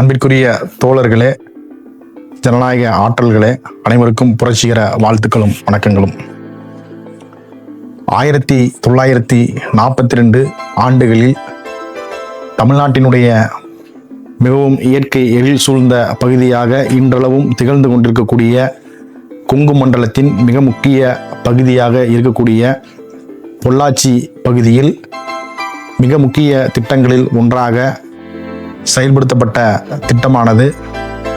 அன்பிற்குரிய தோழர்களே, ஜனநாயக ஆற்றல்களே, அனைவருக்கும் புரட்சிகர வாழ்த்துக்களும் வணக்கங்களும். 1942 ஆண்டுகளில் தமிழ்நாட்டினுடைய மிகவும் இயற்கை எழில் சூழ்ந்த பகுதியாக இன்றளவும் திகழ்ந்து கொண்டிருக்கக்கூடிய கொங்கு மண்டலத்தின் மிக முக்கிய பகுதியாக இருக்கக்கூடிய பொள்ளாச்சி பகுதியில் மிக முக்கிய திட்டங்களில் ஒன்றாக செயல்படுத்தப்பட்ட திட்டமானது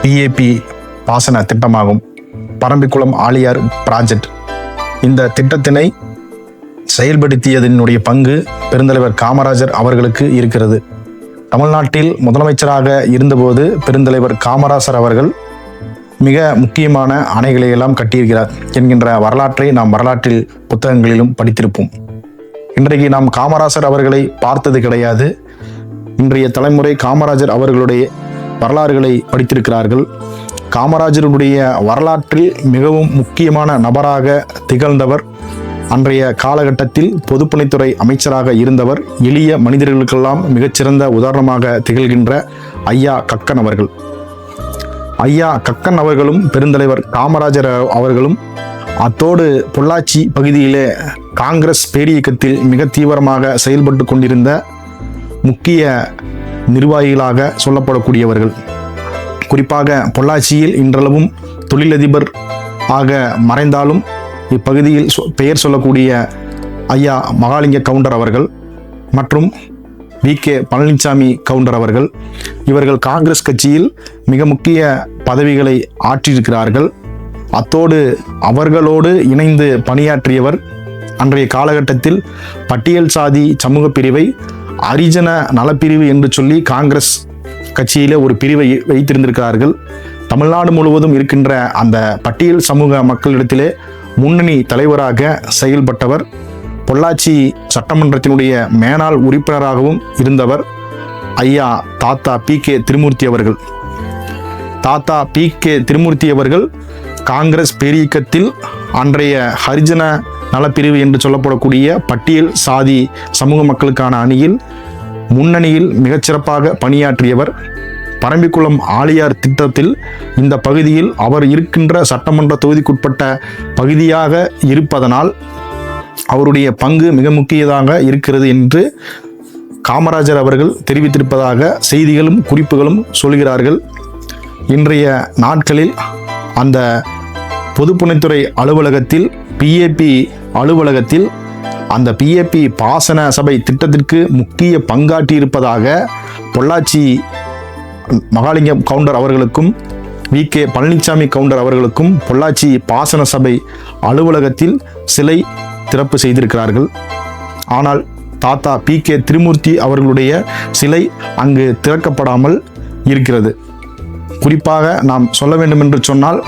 PAP பாசன திட்டமாகும். பரம்பிக்குளம் ஆழியார் ப்ராஜெக்ட். இந்த திட்டத்தினை செயல்படுத்தியதனுடைய பங்கு பெருந்தலைவர் காமராஜர் அவர்களுக்கு இருக்கிறது. தமிழ்நாட்டில் முதலமைச்சராக இருந்தபோது பெருந்தலைவர் காமராஜர் அவர்கள் மிக முக்கியமான அணைகளை எல்லாம் கட்டியிருக்கிறார் என்கின்ற வரலாற்றை நாம் வரலாற்றில் புத்தகங்களிலும் படித்திருப்போம். இன்றைக்கு நாம் காமராஜர் அவர்களை பார்த்தது கிடையாது. இன்றைய தலைமுறை காமராஜர் அவர்களுடைய வரலாறுகளை படித்திருக்கிறார்கள். காமராஜருடைய வரலாற்றில் மிகவும் முக்கியமான நபராக திகழ்ந்தவர், அன்றைய காலகட்டத்தில் பொதுப்பணித்துறை அமைச்சராக இருந்தவர், எளிய மனிதர்களுக்கெல்லாம் மிகச்சிறந்த உதாரணமாக திகழ்கின்ற ஐயா கக்கன் அவர்கள். ஐயா கக்கன் அவர்களும் பெருந்தலைவர் காமராஜர் அவர்களும் அத்தோடு பொள்ளாச்சி பகுதியிலே காங்கிரஸ் பேரியக்கத்தில் மிக தீவிரமாக செயல்பட்டு கொண்டிருந்த முக்கிய நிர்வாகிகளாக சொல்லப்படக்கூடியவர்கள். குறிப்பாக பொள்ளாச்சியில் இன்றளவும் தொழிலதிபர் ஆக மறைந்தாலும் இப்பகுதியில் பெயர் சொல்லக்கூடிய ஐயா மகாலிங்க கவுண்டர் அவர்கள் மற்றும் VK பழனிசாமி கவுண்டர் அவர்கள், இவர்கள் காங்கிரஸ் கட்சியில் மிக முக்கிய பதவிகளை ஆற்றியிருக்கிறார்கள். அத்தோடு அவர்களோடு இணைந்து பணியாற்றியவர் அன்றைய காலகட்டத்தில் பட்டியல் சாதி சமூக பிரிவை அரிஜன நலப்பிரிவு என்று சொல்லி காங்கிரஸ் கட்சியிலே ஒரு பிரிவை வைத்திருந்திருக்கிறார்கள். தமிழ்நாடு முழுவதும் இருக்கின்ற அந்த பட்டியல் சமூக மக்களிடத்திலே முன்னணி தலைவராக செயல்பட்டவர். பொள்ளாச்சி சட்டமன்றத்தினுடைய மேனாள் உறுப்பினராகவும் இருந்தவர் ஐயா தாத்தா PK திருமூர்த்தி அவர்கள். தாத்தா PK திருமூர்த்தி அவர்கள் காங்கிரஸ் பேரியக்கத்தில் அன்றைய ஹரிஜன நலப்பிரிவு என்று சொல்லப்படக்கூடிய பட்டியல் சாதி சமூக மக்களுக்கான அணியில் முன்னணியில் மிகச்சிறப்பாக பணியாற்றியவர். பரம்பிக்குளம் ஆழியார் திட்டத்தில் இந்த பகுதியில் அவர் இருக்கின்ற சட்டமன்ற தொகுதிக்குட்பட்ட பகுதியாக இருப்பதனால் அவருடைய பங்கு மிக முக்கியதாக இருக்கிறது என்று காமராஜர் அவர்கள் தெரிவித்திருப்பதாக செய்திகளும் குறிப்புகளும் சொல்கிறார்கள். இன்றைய நாட்களில் அந்த பொதுப்பணித்துறை அலுவலகத்தில் PAP அலுவலகத்தில் அந்த PAP பாசன சபை திட்டத்திற்கு முக்கிய பங்காற்றியிருப்பதாக பொள்ளாச்சி மகாலிங்கம் கவுண்டர் அவர்களுக்கும் VK பழனிசாமி கவுண்டர் அவர்களுக்கும் பொள்ளாச்சி பாசன சபை அலுவலகத்தில் சிலை திறப்பு செய்திருக்கிறார்கள். ஆனால் தாத்தா PK திருமூர்த்தி அவர்களுடைய சிலை அங்கு திறக்கப்படாமல் இருக்கிறது. குறிப்பாக நாம் சொல்ல வேண்டும் என்று சொன்னால்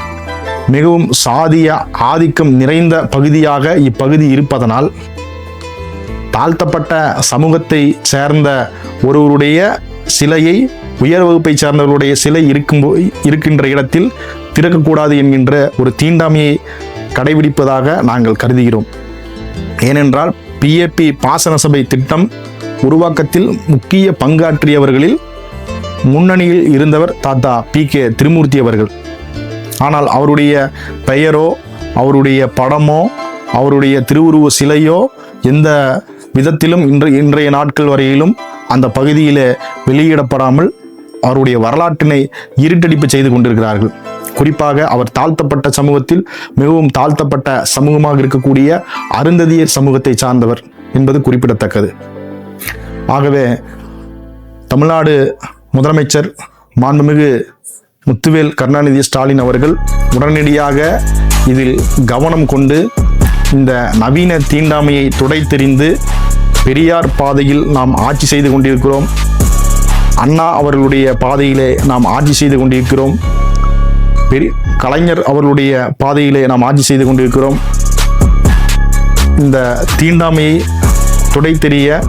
மிகவும் சாதிய ஆதிக்கம் நிறைந்த பகுதியாக இப்பகுதி இருப்பதனால் தாழ்த்தப்பட்ட சமூகத்தை சேர்ந்த ஒருவருடைய சிலையை உயர் வகுப்பை சேர்ந்தவர்களுடைய சிலை இருக்கின்ற இடத்தில் திறக்கக்கூடாது என்கின்ற ஒரு தீண்டாமையை கடைபிடிப்பதாக நாங்கள் கருதுகிறோம். ஏனென்றால் PAP பாசன சபை திட்டம் உருவாக்கத்தில் முக்கிய பங்காற்றியவர்களில் முன்னணியில் இருந்தவர் தாத்தா PK திருமூர்த்தி அவர்கள். ஆனால் அவருடைய பெயரோ அவருடைய படமோ அவருடைய திருவுருவ சிலையோ எந்த விதத்திலும் இன்றைய நாட்கள் வரையிலும் அந்த பகுதியில் வெளியிடப்படாமல் அவருடைய வரலாற்றினை இருட்டடிப்பு செய்து கொண்டிருக்கிறார்கள். குறிப்பாக அவர் தாழ்த்தப்பட்ட சமூகத்தில் மிகவும் தாழ்த்தப்பட்ட சமூகமாக இருக்கக்கூடிய அருந்ததியர் சமூகத்தை சார்ந்தவர் என்பது குறிப்பிடத்தக்கது. ஆகவே தமிழ்நாடு முதலமைச்சர் மாண்புமிகு முத்துவேல் கருணாநிதி ஸ்டாலின் அவர்கள் உடனடியாக இதில் கவனம் கொண்டு இந்த நவீன தீண்டாமையை துடைத்தெறிந்து பெரியார் பாதையில் நாம் ஆட்சி செய்து கொண்டிருக்கிறோம். அண்ணா அவர்களுடைய பாதையிலே நாம் ஆட்சி செய்து கொண்டிருக்கிறோம். கலைஞர் அவர்களுடைய பாதையிலே நாம் ஆட்சி செய்து கொண்டிருக்கிறோம். இந்த தீண்டாமையை துடைத்தெறிய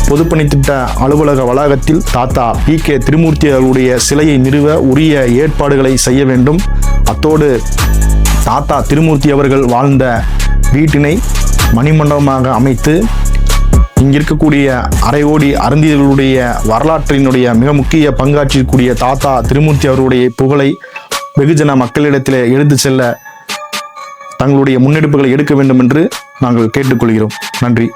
பொதுப்பணித்திட்ட அலுவலக வளாகத்தில் தாத்தா PK திருமூர்த்தி அவர்களுடைய சிலையை நிறுவ உரிய ஏற்பாடுகளை செய்ய வேண்டும். அத்தோடு தாத்தா திருமூர்த்தி அவர்கள் வாழ்ந்த வீட்டினை மணிமண்டபமாக அமைத்து இங்க இருக்கக்கூடிய அரையோடி அருந்தியர்களுடைய வரலாற்றினுடைய மிக முக்கிய பங்காற்றக்கூடிய தாத்தா திருமூர்த்தி அவருடைய புகழை வெகுஜன மக்களிடத்தில் எடுத்து செல்ல தங்களுடைய முன்னெடுப்புகளை எடுக்க வேண்டும் என்று நாங்கள் கேட்டுக்கொள்கிறோம். நன்றி.